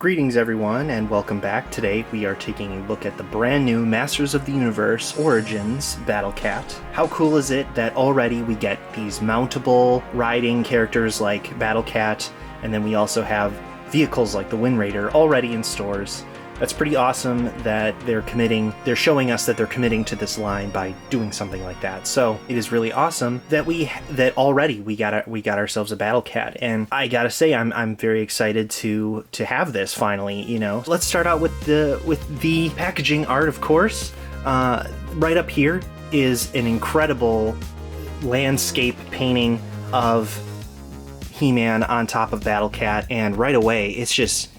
Greetings everyone and welcome back. Today we are taking a look at the brand new Masters of the Universe Origins Battle Cat. How cool is it that already we get these mountable riding characters like Battle Cat, and then we also have vehicles like the Wind Raider already in stores. That's pretty awesome that they're showing us that they're committing to this line by doing something like that. So it is really awesome that already we got ourselves a Battle Cat, and I gotta say I'm very excited to have this finally. You know, let's start out with the packaging art, of course. Right up here is an incredible landscape painting of He-Man on top of Battle Cat, and right away it's just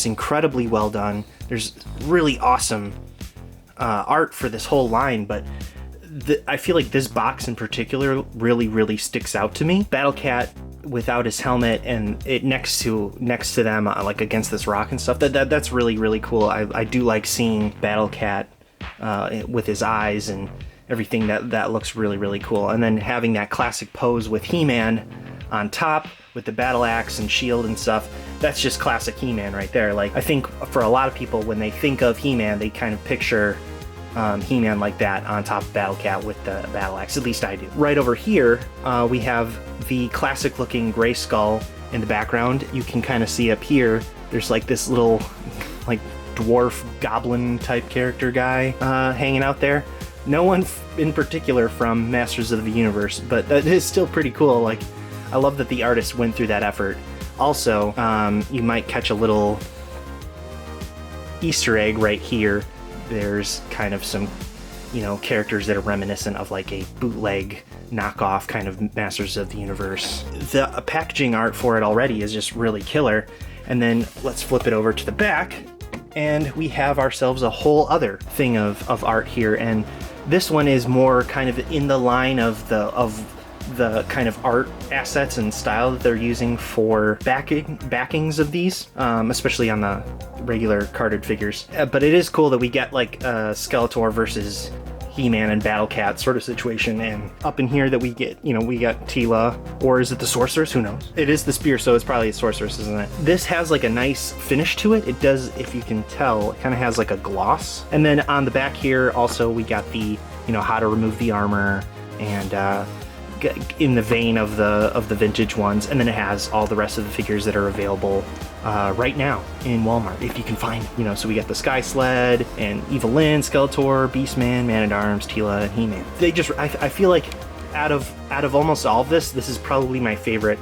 incredibly well done. There's really awesome art for this whole line, but I feel like this box in particular really sticks out to me. Battle Cat without his helmet and it next to them, like against this rock and stuff. That's really cool. I do like seeing Battle Cat with his eyes and everything. That looks really cool. And then having that classic pose with He-Man on top with the battle axe and shield and stuff. That's just classic He-Man right there. Like, I think for a lot of people, when they think of He-Man, they kind of picture He-Man like that on top of Battle Cat with the battle axe. At least I do. Right over here, we have the classic looking Gray Skull in the background. You can kind of see up here, there's like this little like dwarf goblin type character guy hanging out there. No one in particular from Masters of the Universe, but that is still pretty cool. Like, I love that the artist went through that effort. Also, you might catch a little Easter egg right here. There's kind of some, characters that are reminiscent of like a bootleg knockoff kind of Masters of the Universe. The packaging art for it already is just really killer. And then let's flip it over to the back, and we have ourselves a whole other thing of art here. And this one is more kind of in the line of the kind of art assets and style that they're using for backings of these, especially on the regular carded figures. But it is cool that we get like a Skeletor versus He-Man and Battle Cat sort of situation, and up in here that we get, we got Teela, or is it the Sorceress? Who knows? It is the Spear, so it's probably a Sorceress, isn't it? This has like a nice finish to it. It does, if you can tell, it kind of has like a gloss. And then on the back here also we got the, how to remove the armor, and in the vein of the vintage ones, and then it has all the rest of the figures that are available right now in Walmart, if you can find, so we got the Sky Sled and Evelyn, Skeletor, Beastman, Man-at-Arms, Teela, and He-Man. I feel like out of almost all of this is probably my favorite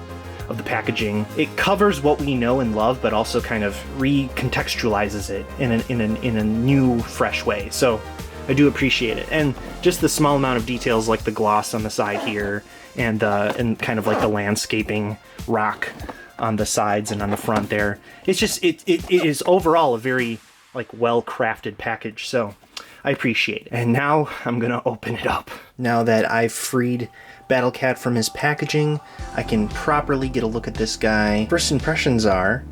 of the packaging. It covers what we know and love, but also kind of recontextualizes it in a new, fresh way. So I do appreciate it. And just the small amount of details like the gloss on the side here, and kind of like the landscaping rock on the sides and on the front there. It's just, it is overall a very like well-crafted package, so I appreciate it. And now I'm gonna open it up. Now that I've freed Battle Cat from his packaging, I can properly get a look at this guy. First impressions are,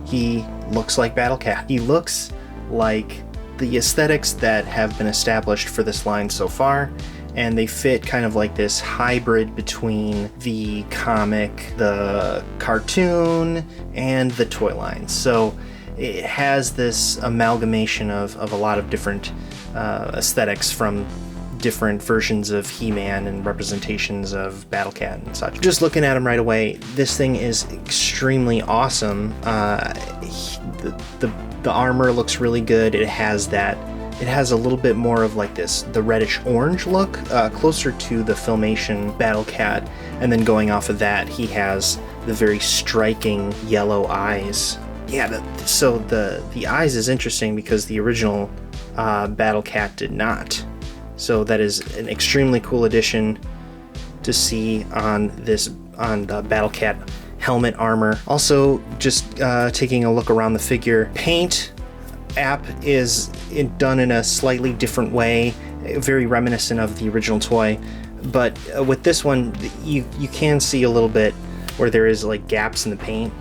he looks like Battle Cat. He looks like the aesthetics that have been established for this line so far, and they fit kind of like this hybrid between the comic, the cartoon, and the toy line. So it has this amalgamation of a lot of different aesthetics from different versions of He-Man and representations of Battle Cat and such. Just looking at him right away, this thing is extremely awesome. The armor looks really good. It has a little bit more of like the reddish orange look, closer to the Filmation Battle Cat, and then going off of that, he has the very striking yellow eyes. Yeah, so the eyes is interesting because the original Battle Cat did not. So that is an extremely cool addition to see on the Battle Cat helmet armor. Also, just taking a look around the figure, paint app is done in a slightly different way, very reminiscent of the original toy, but with this one you can see a little bit where there is like gaps in the paint.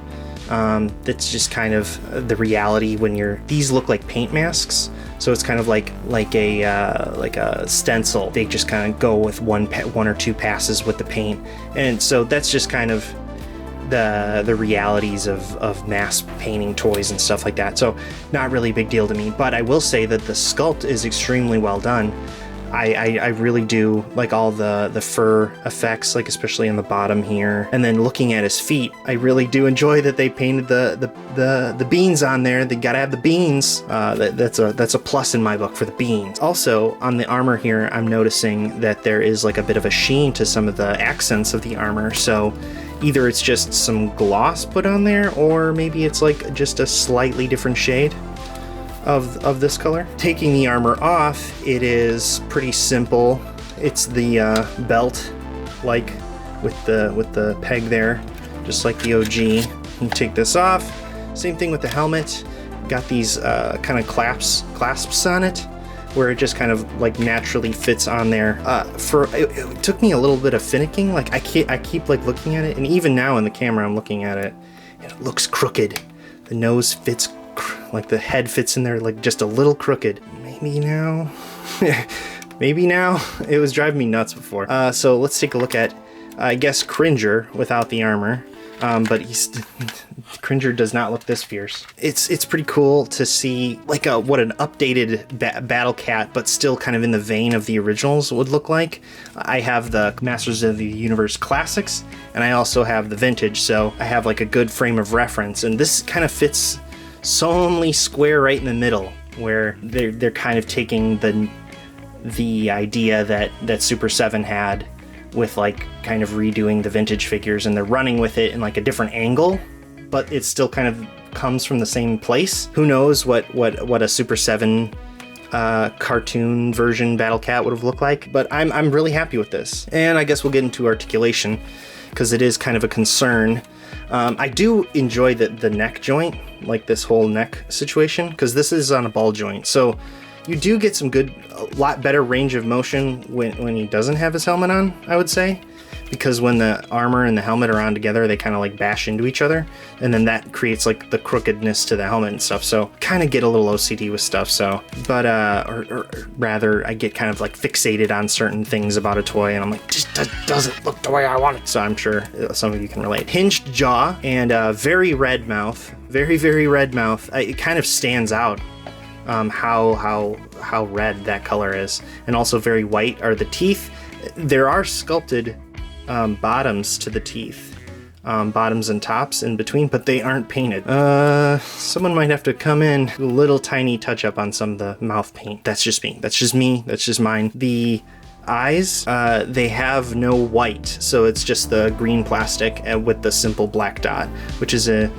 That's just kind of the reality when these look like paint masks, so it's kind of like a stencil. They just kind of go with one or two passes with the paint, and so that's just kind of the realities of mass painting toys and stuff like that. So not really a big deal to me, but I will say that the sculpt is extremely well done. I really do like all the fur effects, like especially on the bottom here. And then looking at his feet, I really do enjoy that they painted the beans on there. They gotta have the beans. That's a plus in my book for the beans. Also on the armor here, I'm noticing that there is like a bit of a sheen to some of the accents of the armor. So either it's just some gloss put on there, or maybe it's like just a slightly different shade of this color. Taking the armor off, it is pretty simple. It's the belt, like with the peg there, just like the OG. You take this off. Same thing with the helmet. Got these kind of clasps on it, where it just kind of like naturally fits on there. It took me a little bit of finicking. Like I keep like looking at it, and even now in the camera I'm looking at it, and it looks crooked. The nose fits, like the head fits in there like just a little crooked. Maybe now, maybe now. It was driving me nuts before. So let's take a look at, I guess, Cringer without the armor. But Cringer does not look this fierce. It's pretty cool to see like what an updated Battle Cat, but still kind of in the vein of the originals would look like. I have the Masters of the Universe Classics, and I also have the Vintage, so I have like a good frame of reference. And this kind of fits solemnly square right in the middle, where they're kind of taking the idea that Super 7 had with like kind of redoing the vintage figures, and they're running with it in like a different angle, but it still kind of comes from the same place. Who knows what a Super 7 cartoon version Battle Cat would have looked like, but I'm really happy with this. And I guess we'll get into articulation, because it is kind of a concern. I do enjoy the neck joint, like this whole neck situation, because this is on a ball joint, so you do get a lot better range of motion when he doesn't have his helmet on, I would say, because when the armor and the helmet are on together, they kind of like bash into each other, and then that creates like the crookedness to the helmet and stuff. So kind of get a little OCD with stuff. So, but or rather, I get kind of like fixated on certain things about a toy, and I'm like, this doesn't look the way I want it. So I'm sure some of you can relate. Hinged jaw and very red mouth, very red mouth. It kind of stands out. How red that color is, and also very white are the teeth. There are sculpted bottoms to the teeth, bottoms and tops in between, but they aren't painted. Someone might have to come in, do a little tiny touch up on some of the mouth paint. That's just me. That's just mine. The eyes, they have no white, so it's just the green plastic with the simple black dot, which is a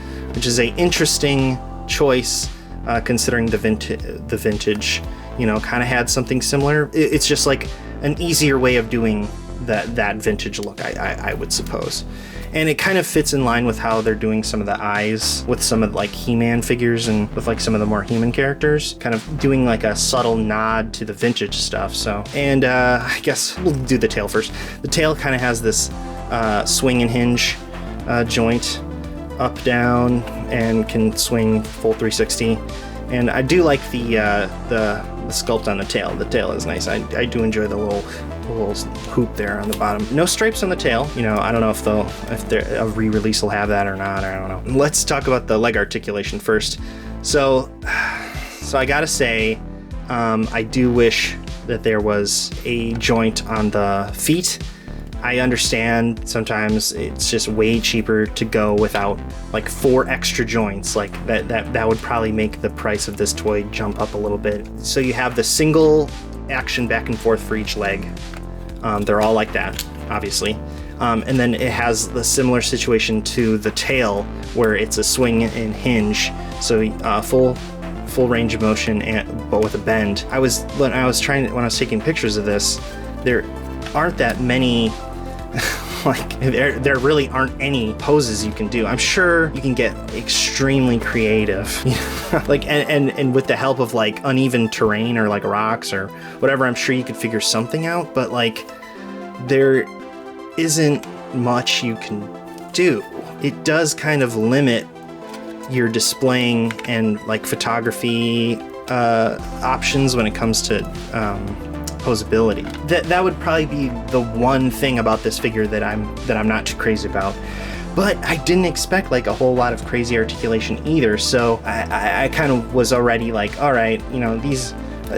interesting choice. Considering the vintage, you know, kind of had something similar. It's just like an easier way of doing that vintage look, I would suppose. And it kind of fits in line with how they're doing some of the eyes with some of like He-Man figures and with like some of the more human characters, kind of doing like a subtle nod to the vintage stuff. So, and I guess we'll do the tail first. The tail kind of has this swing and hinge joint, up, down, and can swing full 360. And I do like the sculpt on the tail. The tail is nice. I do enjoy the little hoop there on the bottom. No stripes on the tail. You know, I don't know if a re-release will have that or not. I don't know. Let's talk about the leg articulation first. So I gotta say, I do wish that there was a joint on the feet. I understand sometimes it's just way cheaper to go without like 4 extra joints. Like that would probably make the price of this toy jump up a little bit. So you have the single action back and forth for each leg. They're all like that, obviously. And then it has the similar situation to the tail, where it's a swing and hinge. So full range of motion, but with a bend. When I was taking pictures of this, there aren't that many. Like there really aren't any poses you can do. I'm sure you can get extremely creative, like and with the help of like uneven terrain or like rocks or whatever. I'm sure you could figure something out, but like there isn't much you can do. It does kind of limit your displaying and like photography options when it comes to posability. That would probably be the one thing about this figure that I'm not too crazy about. but I didn't expect like a whole lot of crazy articulation either. So I kind of was already like, all right, you know, these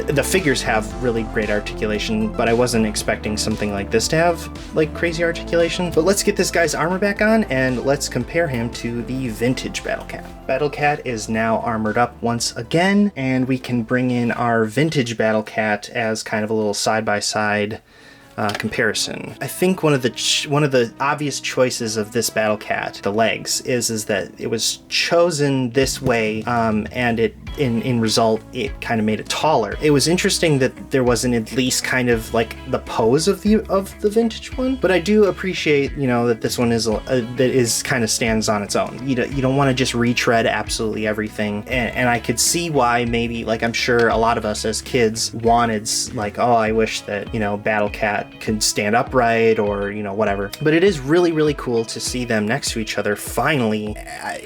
the figures have really great articulation, but I wasn't expecting something like this to have like crazy articulation. But let's get this guy's armor back on and let's compare him to the vintage Battle Cat. Battle Cat is now armored up once again, and we can bring in our vintage Battle Cat as kind of a little side-by-side comparison. I think one of the obvious choices of this Battle Cat, the legs, is that it was chosen this way, and it in result it kind of made it taller. It was interesting that there wasn't at least kind of like the pose of the vintage one, but I do appreciate, you know, that this one is kind of stands on its own. You don't want to just retread absolutely everything, and I could see why maybe, like, I'm sure a lot of us as kids wanted, like, oh, I wish that, you know, Battle Cat could stand upright, or, you know, whatever. But it is really, really cool to see them next to each other finally,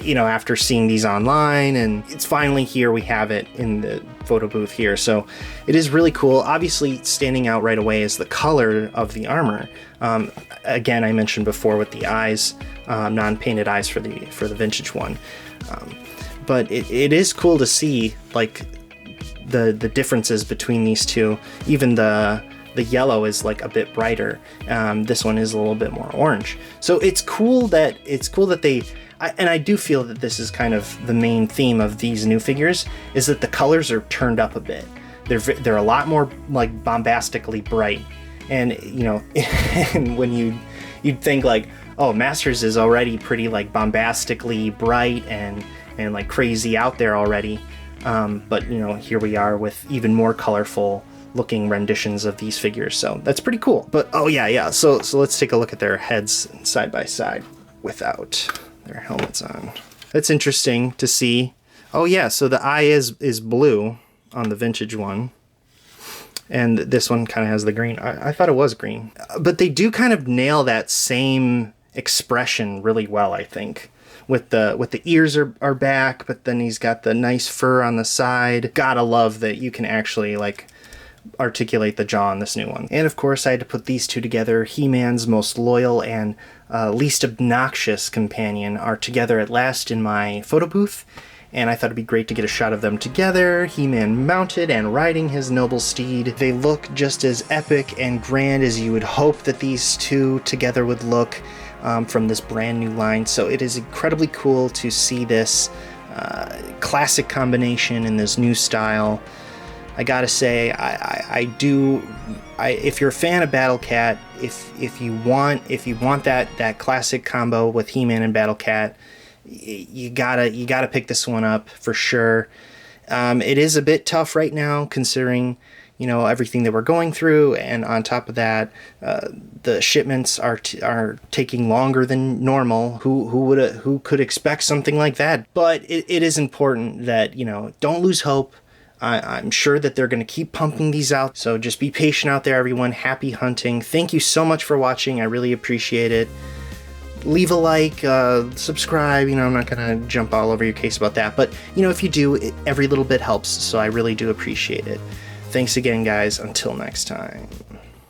you know, after seeing these online, and it's finally here. We have it in the photo booth here, so it is really cool. Obviously, standing out right away is the color of the armor. Again, I mentioned before with the eyes, non-painted eyes for the vintage one, but it is cool to see like the differences between these two. Even the yellow is like a bit brighter. This one is a little bit more orange. So it's cool that they. And I do feel that this is kind of the main theme of these new figures, is that the colors are turned up a bit. They're a lot more like bombastically bright, and you know, and when you'd think like, oh, Masters is already pretty like bombastically bright and like crazy out there already, but you know, here we are with even more colorful looking renditions of these figures, so that's pretty cool. But oh yeah, so let's take a look at their heads side by side without their helmets on. That's interesting to see. Oh yeah, so the eye is blue on the vintage one, and this one kind of has the green. I thought it was green, but they do kind of nail that same expression really well, I think. With the ears are back, but then he's got the nice fur on the side. Gotta love that you can actually like articulate the jaw on this new one. And of course, I had to put these two together. He-Man's most loyal and least obnoxious companion are together at last in my photo booth, and I thought it'd be great to get a shot of them together, He-Man mounted and riding his noble steed. They look just as epic and grand as you would hope that these two together would look from this brand new line. So it is incredibly cool to see this classic combination in this new style. I gotta say, if you're a fan of Battle Cat, if you want that classic combo with He-Man and Battle Cat, you gotta pick this one up for sure. It is a bit tough right now, considering, you know, everything that we're going through, and on top of that, the shipments are taking longer than normal. Who could expect something like that? But it is important that, you know, don't lose hope. I'm sure that they're going to keep pumping these out, so just be patient out there, everyone. Happy hunting. Thank you so much for watching. I really appreciate it. Leave a like, subscribe. You know, I'm not going to jump all over your case about that, but, you know, if you do, every little bit helps, so I really do appreciate it. Thanks again, guys. Until next time.